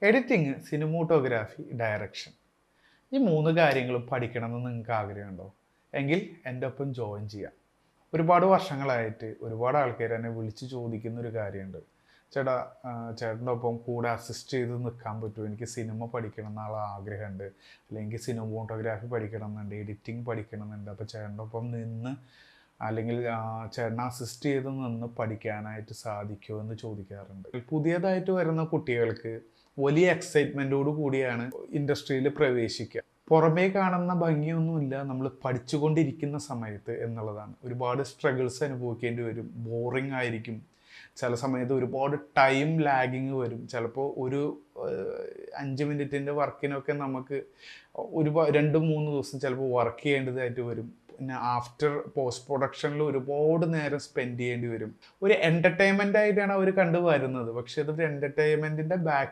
Editing, cinematography, direction, ഈ മൂന്ന് കാര്യങ്ങളും പഠിക്കണമെന്ന് നിങ്ങൾക്ക് ആഗ്രഹമുണ്ടോ? എങ്കിൽ എൻ്റെ ഒപ്പം ജോയിൻ ചെയ്യാം. ഒരുപാട് വർഷങ്ങളായിട്ട് ഒരുപാട് ആൾക്കാർ എന്നെ വിളിച്ച് ചോദിക്കുന്ന ഒരു കാര്യമുണ്ട്. ചേട്ടാ, ചേട്ടൻ്റെ ഒപ്പം കൂടെ അസിസ്റ്റ് ചെയ്ത് നിൽക്കാൻ പറ്റുമോ? എനിക്ക് സിനിമ പഠിക്കണം എന്നുള്ള ആഗ്രഹമുണ്ട്, അല്ലെങ്കിൽ സിനിമോട്ടോഗ്രാഫി പഠിക്കണം എന്നുണ്ട്, എഡിറ്റിംഗ് പഠിക്കണം എന്നുണ്ട്. അപ്പോൾ ചേട്ടൻ്റെ ഒപ്പം നിന്ന് അല്ലെങ്കിൽ ചേട്ടനെ അസിസ്റ്റ് ചെയ്ത് നിന്ന് പഠിക്കാനായിട്ട് സാധിക്കുമോ എന്ന് ചോദിക്കാറുണ്ട്. പുതിയതായിട്ട് വരുന്ന കുട്ടികൾക്ക് വലിയ എക്സൈറ്റ്മെൻറ്റോട് കൂടിയാണ് ഇൻഡസ്ട്രിയിൽ പ്രവേശിക്കുക. പുറമേ കാണുന്ന ഭംഗിയൊന്നുമില്ല നമ്മൾ പഠിച്ചുകൊണ്ടിരിക്കുന്ന സമയത്ത് എന്നുള്ളതാണ്. ഒരുപാട് സ്ട്രഗിൾസ് അനുഭവിക്കേണ്ടി വരും, ബോറിംഗ് ആയിരിക്കും, ചില സമയത്ത് ഒരുപാട് ടൈം ലാഗിങ് വരും. ചിലപ്പോൾ ഒരു 5 മിനിറ്റിൻ്റെ വർക്കിനൊക്കെ നമുക്ക് 2-3 ദിവസം ചിലപ്പോൾ വർക്ക് ചെയ്യേണ്ടതായിട്ട് വരും. പിന്നെ ആഫ്റ്റർ പോസ്റ്റ് പ്രൊഡക്ഷനിൽ ഒരുപാട് നേരം സ്പെൻഡ് ചെയ്യേണ്ടി വരും. ഒരു എൻ്റർടൈൻമെൻ്റ് ആയിട്ടാണ് അവർ കണ്ടുവരുന്നത്, പക്ഷെ അതൊരു എൻ്റർടൈൻമെൻറ്റിൻ്റെ ബാക്ക്